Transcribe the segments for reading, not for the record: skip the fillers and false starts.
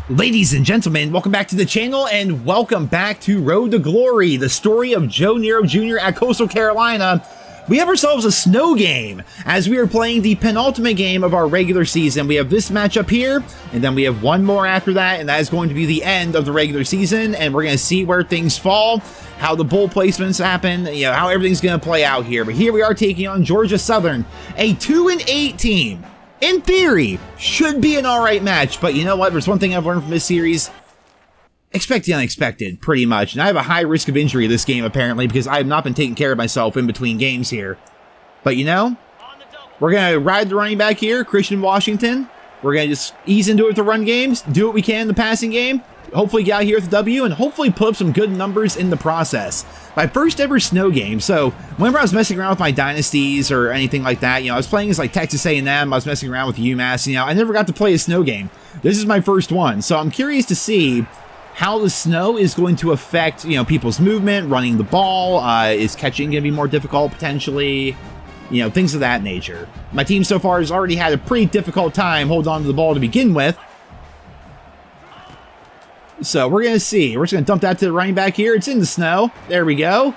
Ladies and gentlemen, welcome back to the channel and welcome back to Road to Glory, the story of Joe Nero Jr. at Coastal Carolina. We have ourselves a snow game as we are playing the penultimate game of our regular season. We have this matchup here, and then we have one more after that, and that is going to be the end of the regular season, and we're going to see where things fall, how the bowl placements happen, how everything's going to play out here. But here we are taking on Georgia Southern, a 2-8 team. In theory, should be an alright match, but you know what? There's one thing I've learned from this series. Expect the unexpected, pretty much. And I have a high risk of injury this game, apparently, because I have not been taking care of myself in between games here. But we're going to ride the running back here, Christian Washington. We're going to just ease into it with the run games, do what we can in the passing game, hopefully get out here with a W, and hopefully put up some good numbers in the process. My first ever snow game, so whenever I was messing around with my dynasties or anything like that, I was playing as like Texas A&M, I was messing around with UMass, I never got to play a snow game. This is my first one, so I'm curious to see how the snow is going to affect, people's movement, running the ball, is catching going to be more difficult potentially, things of that nature. My team so far has already had a pretty difficult time holding on to the ball to begin with. So we're going to see. We're just going to dump that to the running back here. It's in the snow. There we go.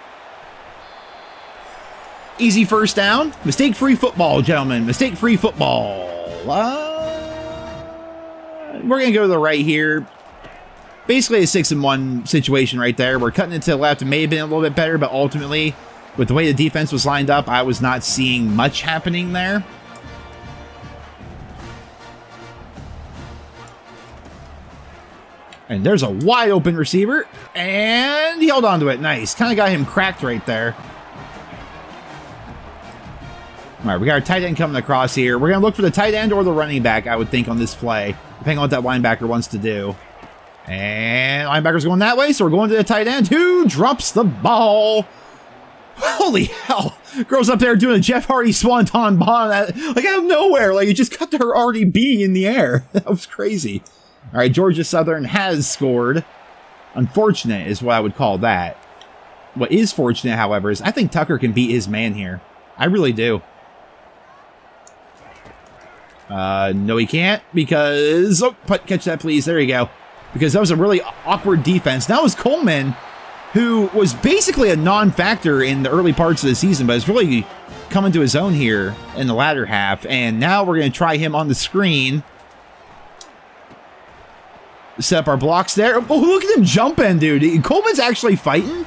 Easy first down. Mistake-free football, gentlemen. Mistake-free football. We're going to go to the right here. Basically a 6-1 situation right there. We're cutting it to the left. It may have been a little bit better, but ultimately, with the way the defense was lined up, I was not seeing much happening there. And there's a wide open receiver, and he held on to it. Nice. Kind of got him cracked right there. All right, we got our tight end coming across here. We're going to look for the tight end or the running back, I would think, on this play, depending on what that linebacker wants to do. And linebacker's going that way, so we're going to the tight end, who drops the ball. Holy hell. Girl's up there doing a Jeff Hardy swanton bomb, like out of nowhere. Like, it just cut to her already being in the air. That was crazy. All right, Georgia Southern has scored. Unfortunate is what I would call that. What is fortunate, however, is I think Tucker can beat his man here. I really do. No, he can't because... Oh, catch that, please. There you go. Because that was a really awkward defense. Now it's Coleman, who was basically a non-factor in the early parts of the season, but is really coming to his own here in the latter half. And now we're going to try him on the screen. Set up our blocks there. Oh, look at him jumping, dude. Coleman's actually fighting.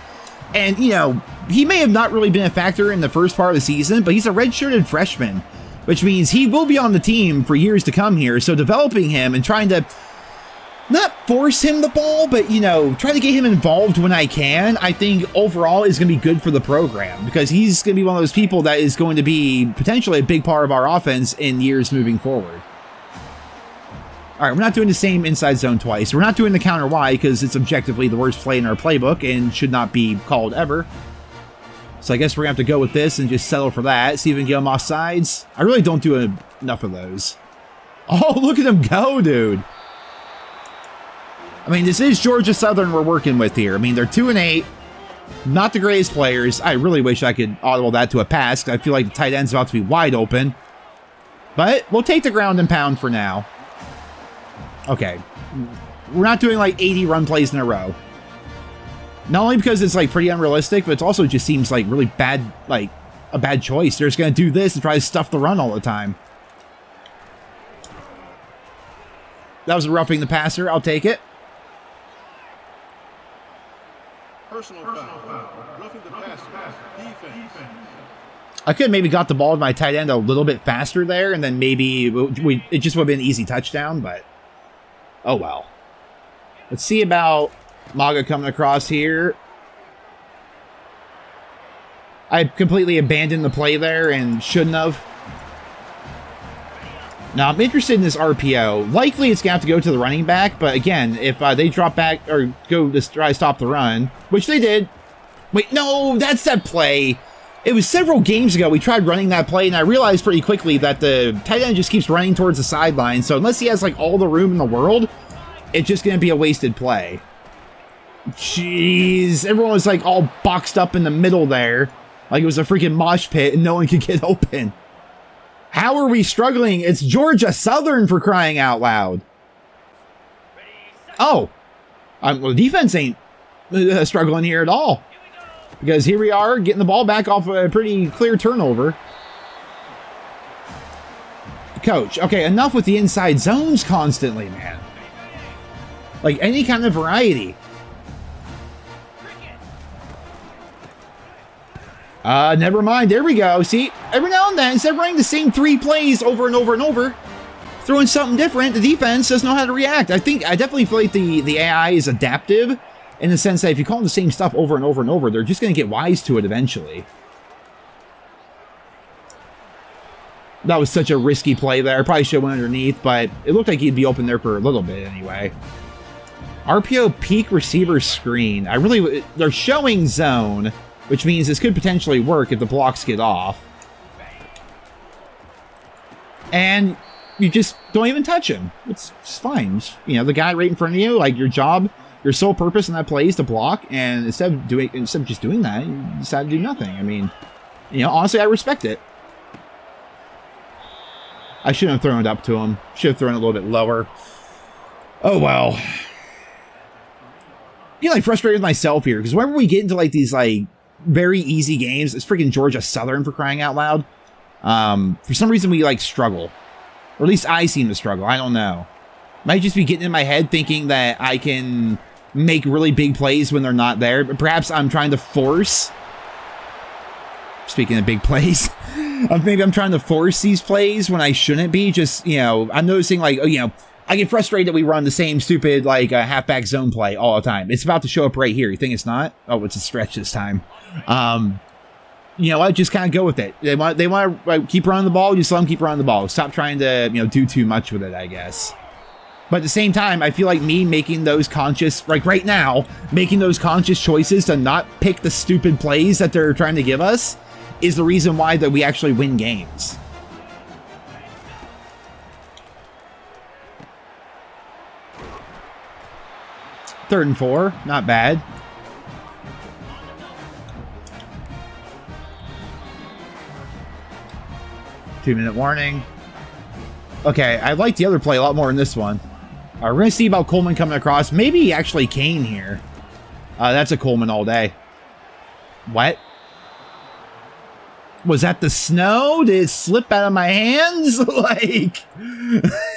And, he may have not really been a factor in the first part of the season, but he's a redshirted freshman, which means he will be on the team for years to come here. So developing him and trying to not force him the ball, but, try to get him involved when I can, I think overall is going to be good for the program because he's going to be one of those people that is going to be potentially a big part of our offense in years moving forward. All right, we're not doing the same inside zone twice. We're not doing the counter Y because it's objectively the worst play in our playbook and should not be called ever. So I guess we're going to have to go with this and just settle for that. See if we can get them off sides. I really don't do enough of those. Oh, look at him go, dude. I mean, this is Georgia Southern we're working with here. I mean, they're 2-8. Not the greatest players. I really wish I could audible that to a pass. I feel like the tight end's about to be wide open. But we'll take the ground and pound for now. Okay, we're not doing like 80 run plays in a row. Not only because it's like pretty unrealistic, but it also just seems like really bad, like a bad choice. They're just going to do this and try to stuff the run all the time. That was roughing the passer. I'll take it. Personal foul. Roughing the passer. Defense. I could have maybe got the ball to my tight end a little bit faster there, and then maybe it just would have been an easy touchdown, but oh well. Let's see about Maga coming across here. I completely abandoned the play there and shouldn't have. Now, I'm interested in this RPO. Likely it's going to have to go to the running back, but again, if they drop back or go to try to stop the run, which they did. Wait, no, that's that play. It was several games ago we tried running that play, and I realized pretty quickly that the tight end just keeps running towards the sideline, so unless he has like all the room in the world, it's just going to be a wasted play. Jeez, everyone was like all boxed up in the middle there, like it was a freaking mosh pit and no one could get open. How are we struggling? It's Georgia Southern, for crying out loud. Oh, well, defense ain't struggling here at all. Because here we are getting the ball back off a pretty clear turnover. Coach, okay, enough with the inside zones constantly, man. Like, any kind of variety. Never mind. There we go. See, every now and then, instead of running the same 3 plays over and over and over, throwing something different, the defense doesn't know how to react. I definitely feel like the AI is adaptive in the sense that if you call them the same stuff over and over and over, they're just going to get wise to it eventually. That was such a risky play there. I probably should have went underneath, but it looked like he'd be open there for a little bit anyway. RPO peak receiver screen. They're showing zone, which means this could potentially work if the blocks get off. And you just don't even touch him. It's fine. You know, the guy right in front of you, like your job, your sole purpose in that play is to block, and instead of just doing that, you decide to do nothing. I mean, you know, honestly, I respect it. I shouldn't have thrown it up to him. Should have thrown it a little bit lower. Oh, well. I'm getting, like, frustrated with myself here, because whenever we get into, like, these, like, very easy games, it's freaking Georgia Southern, for crying out loud. For some reason, we, like, struggle. Or at least I seem to struggle. I don't know. Might just be getting in my head thinking that I can make really big plays when they're not there. But perhaps I'm trying to force... Speaking of big plays, maybe I'm trying to force these plays when I shouldn't be. Just, you know, I'm noticing, like, you know, I get frustrated that we run the same stupid, like, halfback zone play all the time. It's about to show up right here. You think it's not? Oh, it's a stretch this time. You know, I just kind of go with it. They want to keep running the ball. Just let them keep running the ball. Stop trying to, you know, do too much with it, I guess. But at the same time, I feel like me making those conscious, like right now, making those conscious choices to not pick the stupid plays that they're trying to give us is the reason why that we actually win games. Third and 4, not bad. Two-minute warning. Okay, I like the other play a lot more than this one. We're going to see about Coleman coming across. Maybe actually Kane here. That's a Coleman all day. What? Was that the snow? Did it slip out of my hands? Like,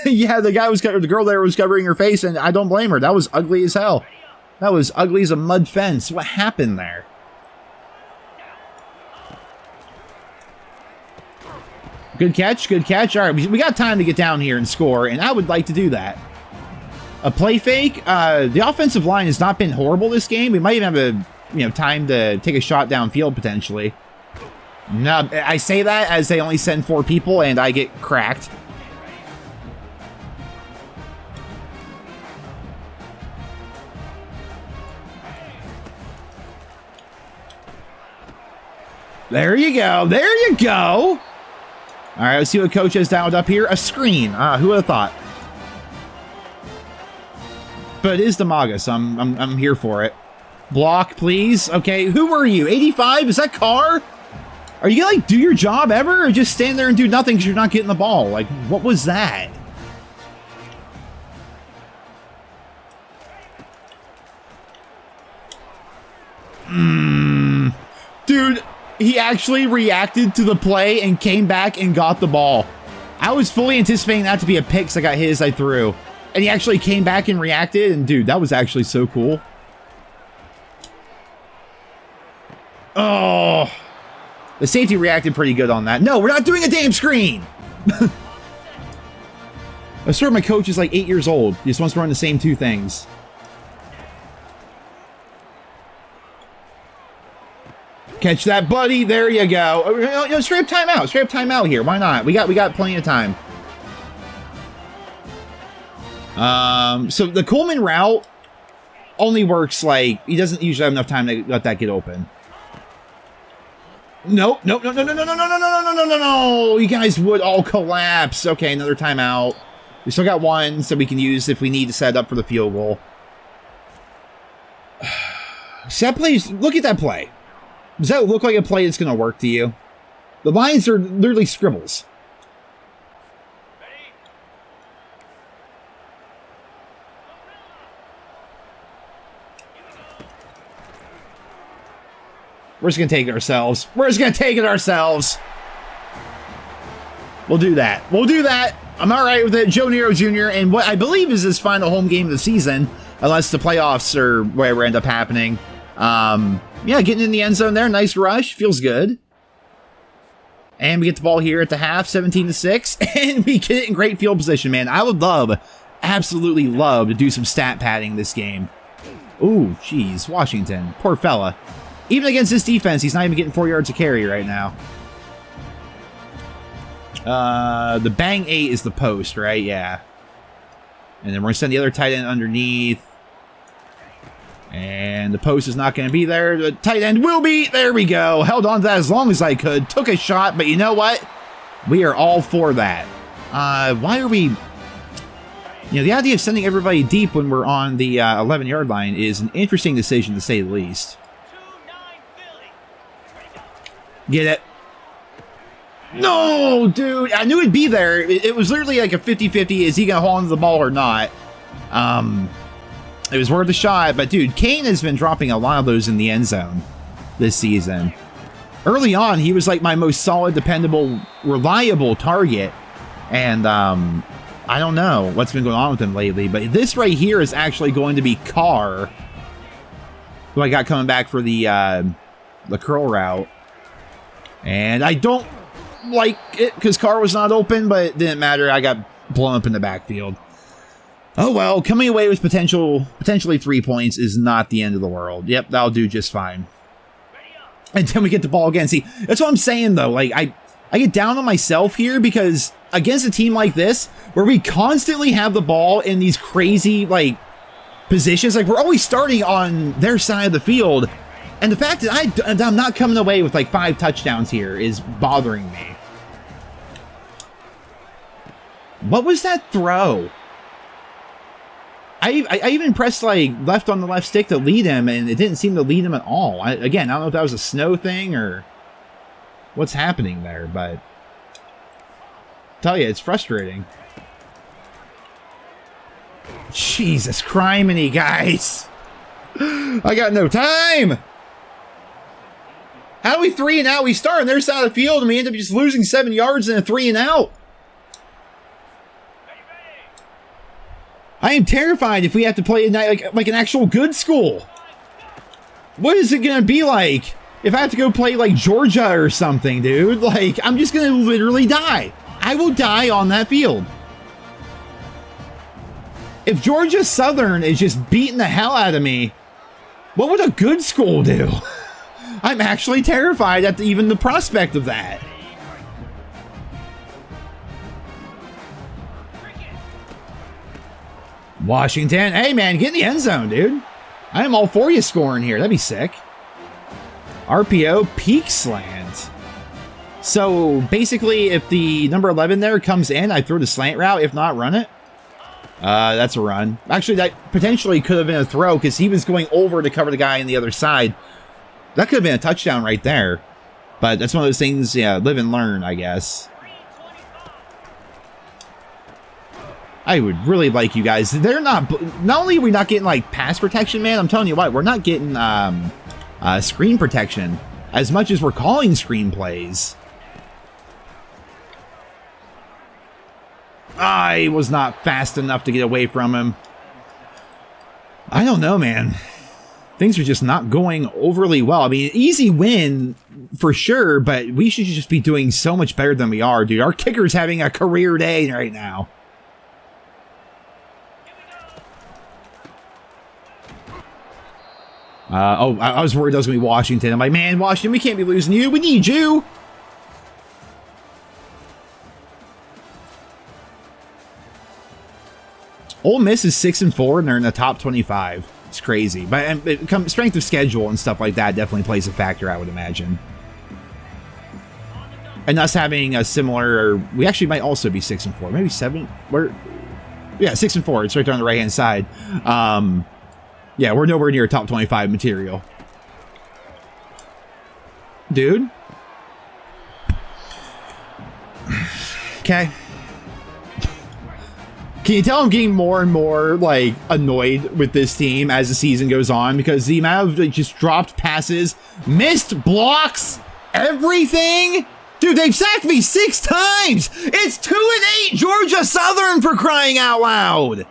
yeah, the girl there was covering her face, and I don't blame her. That was ugly as hell. That was ugly as a mud fence. What happened there? Good catch, good catch. All right, we got time to get down here and score, and I would like to do that. A play fake. The offensive line has not been horrible this game. We might even have time to take a shot downfield potentially. No, I say that as they only send 4 people and I get cracked. There you go. There you go. All right, let's see what coach has dialed up here. A screen. Who would have thought? But it is the MAGA, so I'm here for it. Block, please. Okay, who were you? 85? Is that Carr? Are you gonna, like, do your job ever, or just stand there and do nothing because you're not getting the ball? Like, what was that? Dude, he actually reacted to the play and came back and got the ball. I was fully anticipating that to be a pick, so I got hit as I threw. And he actually came back and reacted, and dude, that was actually so cool. Oh... The safety reacted pretty good on that. No, we're not doing a damn screen! I swear my coach is like 8 years old. He just wants to run the same 2 things. Catch that, buddy. There you go. Straight up timeout. Straight up timeout here. Why not? We got plenty of time. So the Coleman route only works, like, he doesn't usually have enough time to let that get open. Nope, nope, no, no, no, no, no, no, no, no, no, no, no, no. You guys would all collapse. Okay, another timeout. We still got 1, so we can use if we need to set up for the field goal. See that play? Look at that play. Does that look like a play that's going to work to you? The lines are literally scribbles. We're just going to take it ourselves. We're just going to take it ourselves. We'll do that. We'll do that. I'm all right with it. Joe Nero Jr. and what I believe is his final home game of the season, unless the playoffs or whatever end up happening. Yeah, getting in the end zone there. Nice rush. Feels good. And we get the ball here at the half, 17-6. And we get it in great field position, man. I would love, absolutely love to do some stat padding this game. Ooh, jeez. Washington. Poor fella. Even against this defense, he's not even getting 4 yards of carry right now. The bang 8 is the post, right? Yeah. And then we're going to send the other tight end underneath. And the post is not going to be there. The tight end will be. There we go. Held on to that as long as I could. Took a shot, but you know what? We are all for that. Why are we... You know, the idea of sending everybody deep when we're on the 11-yard line is an interesting decision, to say the least. Get it. No, dude. I knew it'd be there. It was literally like a 50-50. Is he going to hold on to the ball or not? It was worth a shot. But, dude, Kane has been dropping a lot of those in the end zone this season. Early on, he was like my most solid, dependable, reliable target. And I don't know what's been going on with him lately. But this right here is actually going to be Carr, who I got coming back for the curl route. And I don't like it because Carr was not open, but it didn't matter. I got blown up in the backfield. Oh well, coming away with potentially 3 points is not the end of the world. Yep, that'll do just fine. And then we get the ball again. See, that's what I'm saying though. Like I get down on myself here because against a team like this, where we constantly have the ball in these crazy like positions, like we're always starting on their side of the field. And the fact that I'm not coming away with like 5 touchdowns here is bothering me. What was that throw? I even pressed like left on the left stick to lead him, and it didn't seem to lead him at all. Again, I don't know if that was a snow thing or what's happening there, but I tell you, it's frustrating. Jesus criminy, guys. I got no time. How do we 3 and out? We start on their side of the field and we end up just losing 7 yards in a 3 and out. I am terrified if we have to play like an actual good school. What is it going to be like if I have to go play like Georgia or something, dude? Like, I'm just going to literally die. I will die on that field. If Georgia Southern is just beating the hell out of me, what would a good school do? I'm actually terrified at even the prospect of that. Washington. Hey, man, get in the end zone, dude. I am all for you scoring here. That'd be sick. RPO, peak slant. So, basically, if the number 11 there comes in, I throw the slant route. If not, run it. That's a run. Actually, that potentially could have been a throw because he was going over to cover the guy on the other side. That could have been a touchdown right there. But that's one of those things, yeah, live and learn, I guess. I would really like you guys. They're not only are we not getting like pass protection, man, I'm telling you what, we're not getting screen protection as much as we're calling screen plays. I was not fast enough to get away from him. I don't know, man. Things are just not going overly well. I mean, easy win for sure, but we should just be doing so much better than we are, dude. Our kicker's having a career day right now. I was worried that was going to be Washington. I'm like, man, Washington, we can't be losing you. We need you. Ole Miss is 6-4, and they're in the top 25. It's crazy. But strength of schedule and stuff like that definitely plays a factor, I would imagine. And us having a similar... We actually might also be 6-4. Maybe 7... Yeah, 6-4. It's right there on the right-hand side. Yeah, we're nowhere near top 25 material. Dude. Can you tell I'm getting more and more, like, annoyed with this team as the season goes on? Because the amount of, like, just dropped passes, missed blocks, everything. Dude, they've sacked me 6 times. It's 2-8 Georgia Southern, for crying out loud.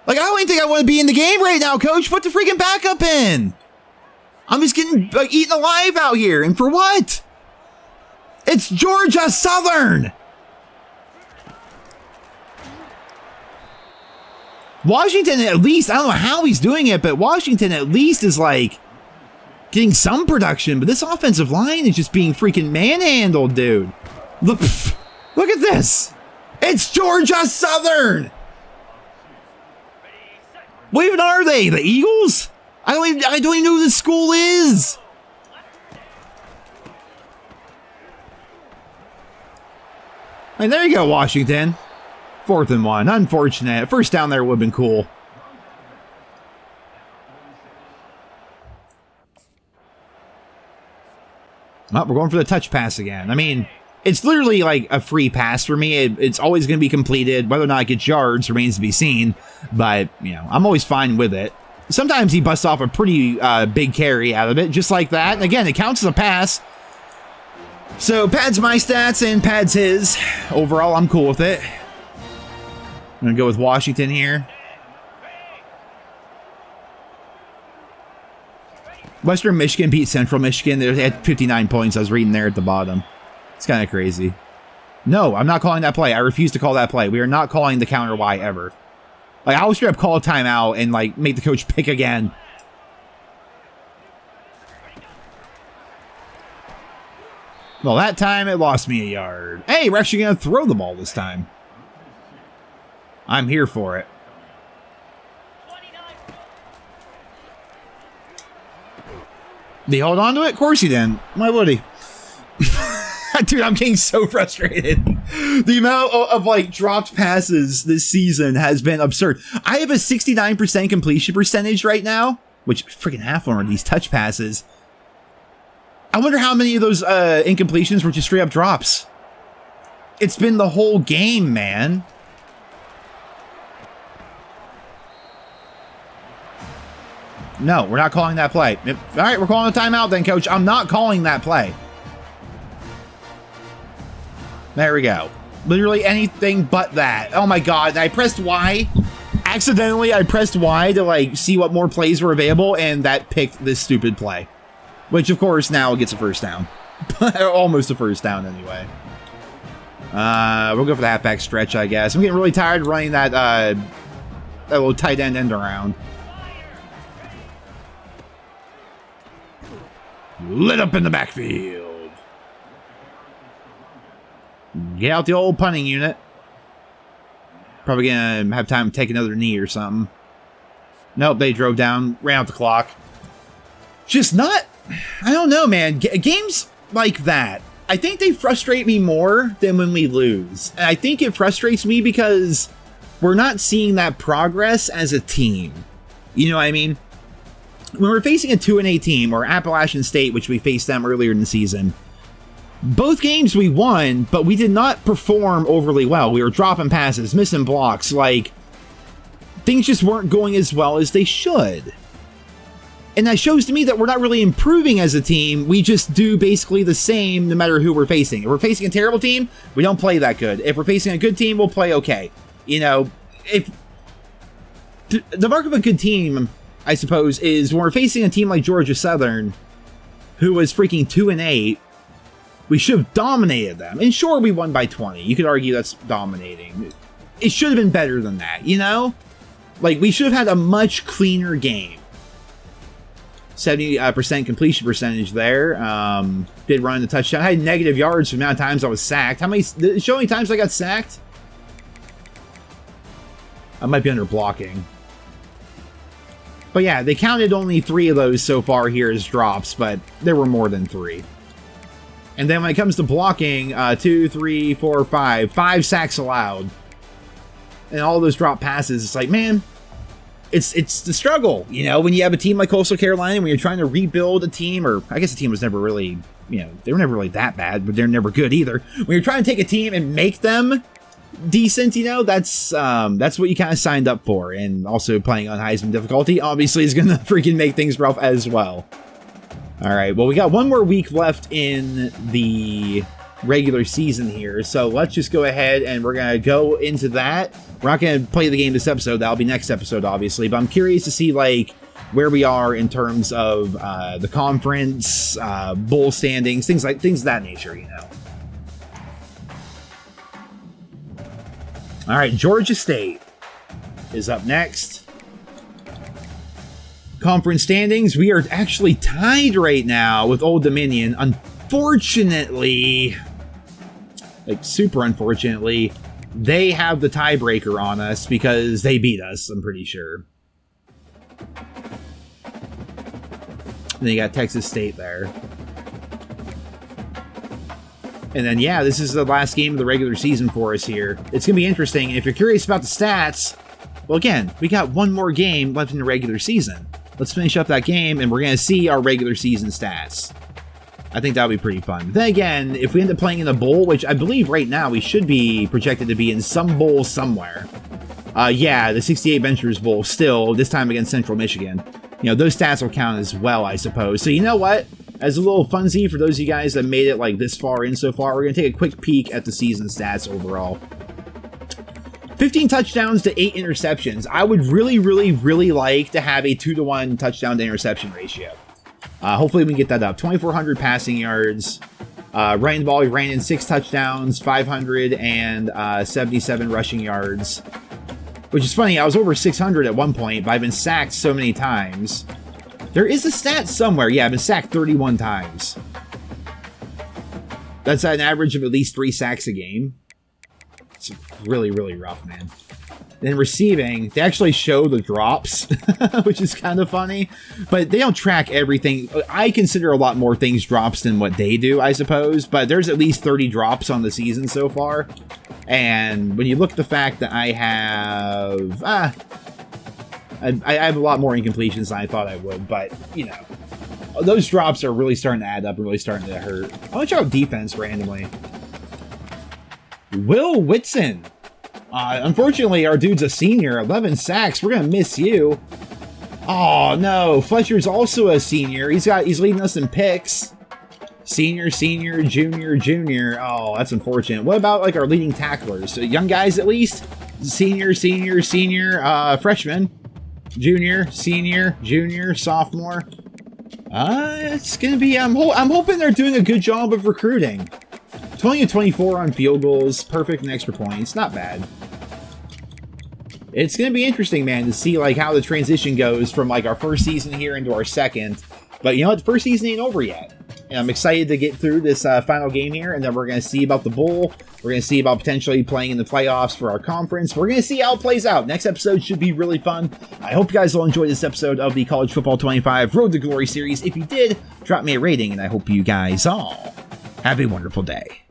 Like, I don't even think I want to be in the game right now, coach. Put the freaking backup in. I'm just getting, like, eaten alive out here. And for what? It's Georgia Southern. Washington, at least, I don't know how he's doing it, but Washington at least is, like, getting some production. But this offensive line is just being freaking manhandled, dude. Look at this. It's Georgia Southern. What even are they? The Eagles? I don't even know who this school is. And there you go, Washington. 4th and 1. Unfortunate. First down there would have been cool. Well, we're going for the touch pass again. I mean, it's literally like a free pass for me. It's always going to be completed. Whether or not it gets yards remains to be seen. But, you know, I'm always fine with it. Sometimes he busts off a pretty big carry out of it, just like that. And again, it counts as a pass. So, Pad's my stats and Pad's his. Overall, I'm cool with it. I'm going to go with Washington here. Western Michigan beat Central Michigan. They had 59 points. I was reading there at the bottom. It's kind of crazy. No, I'm not calling that play. I refuse to call that play. We are not calling the counter Y ever. Like, I will straight up call a timeout and, like, make the coach pick again. Well, that time it lost me a yard. Hey, we're actually going to throw the ball this time. I'm here for it. Did he hold on to it? Of course he didn't. Why would he? Dude, I'm getting so frustrated. The amount of like dropped passes this season has been absurd. I have a 69% completion percentage right now, which freaking half of them are these touch passes. I wonder how many of those incompletions were just straight up drops. It's been the whole game, man. No, we're not calling that play. All right, we're calling a timeout then, coach. I'm not calling that play. There we go. Literally anything but that. Oh my God, I pressed Y. Accidentally, I pressed Y to like see what more plays were available, and that picked this stupid play. Which, of course, now gets a first down. Almost a first down anyway. We'll go for the halfback stretch, I guess. I'm getting really tired running that little tight end around. Lit up in the backfield. Get out the old punting unit. Probably gonna have time to take another knee or something. Nope, they drove down, ran out the clock. Just not, I don't know, man. Games like that, I think they frustrate me more than when we lose. And I think it frustrates me because we're not seeing that progress as a team. You know what I mean? When we're facing a 2-8 team, or Appalachian State, which we faced them earlier in the season, both games we won, but we did not perform overly well. We were dropping passes, missing blocks, like, things just weren't going as well as they should. And that shows to me that we're not really improving as a team. We just do basically the same no matter who we're facing. If we're facing a terrible team, we don't play that good. If we're facing a good team, we'll play okay. You know, if the mark of a good team, I suppose, is when we're facing a team like Georgia Southern, who was freaking 2-8, we should have dominated them. And sure, we won by 20. You could argue that's dominating. It should have been better than that, you know? Like, we should have had a much cleaner game. 70% completion percentage there. Did run the touchdown. I had negative yards for the amount of times I was sacked. Show me times I got sacked? I might be under blocking. But yeah, they counted only 3 of those so far here as drops, but there were more than 3. And then when it comes to blocking, 2, 3, 4, 5 sacks allowed. And all those drop passes, it's like, man, it's the struggle, you know, when you have a team like Coastal Carolina, when you're trying to rebuild a team, or I guess the team was never really, you know, they were never really that bad, but they're never good either. When you're trying to take a team and make them decent, you know, that's what you kind of signed up for. And also playing on Heisman difficulty obviously is going to freaking make things rough as well. All right, well, we got one more week left in the regular season here, so let's just go ahead and we're going to go into that. We're not going to play the game this episode. That'll be next episode, obviously, but I'm curious to see, like, where we are in terms of the conference, bowl standings, things of that nature, you know. All right, Georgia State is up next. Conference standings, we are actually tied right now with Old Dominion. Unfortunately, like super unfortunately, they have the tiebreaker on us because they beat us, I'm pretty sure. And then you got Texas State there. And then, yeah, this is the last game of the regular season for us here. It's going to be interesting. And if you're curious about the stats, well, again, we got one more game left in the regular season. Let's finish up that game, and we're going to see our regular season stats. I think that'll be pretty fun. But then again, if we end up playing in a bowl, which I believe right now we should be projected to be in some bowl somewhere. Yeah, the 68 Ventures Bowl still, this time against Central Michigan. You know, those stats will count as well, I suppose. So you know what? As a little funsy for those of you guys that made it like this far in so far, we're going to take a quick peek at the season stats overall. 15 touchdowns to 8 interceptions. I would really, really, really like to have a 2-to-1 touchdown to interception ratio. Hopefully we can get that up. 2,400 passing yards. Running the ball, we ran in 6 touchdowns, 577 rushing yards. Which is funny, I was over 600 at one point, but I've been sacked so many times. There is a stat somewhere. Yeah, I've been sacked 31 times. That's an average of at least 3 sacks a game. It's really, really rough, man. Then receiving, they actually show the drops, which is kind of funny, but they don't track everything. I consider a lot more things drops than what they do, I suppose, but there's at least 30 drops on the season so far. And when you look at the fact that I have, I have a lot more incompletions than I thought I would, but, you know, those drops are really starting to add up and really starting to hurt. I'll let you out defense randomly. Will Whitson. Unfortunately, our dude's a senior. 11 sacks. We're going to miss you. Oh, no. Fletcher's also a senior. He's leading us in picks. Senior, senior, junior, junior. Oh, that's unfortunate. What about, like, our leading tacklers? So young guys, at least? Senior, senior, senior, freshman. Junior, senior, junior, sophomore. It's going to be... I'm hoping they're doing a good job of recruiting. 20 and 24 on field goals, perfect and extra points, not bad. It's going to be interesting, man, to see like how the transition goes from like our first season here into our second. But you know what, the first season ain't over yet. And I'm excited to get through this final game here, and then we're going to see about the bowl. We're going to see about potentially playing in the playoffs for our conference. We're going to see how it plays out. Next episode should be really fun. I hope you guys will enjoy this episode of the College Football 25 Road to Glory series. If you did, drop me a rating, and I hope you guys all have a wonderful day.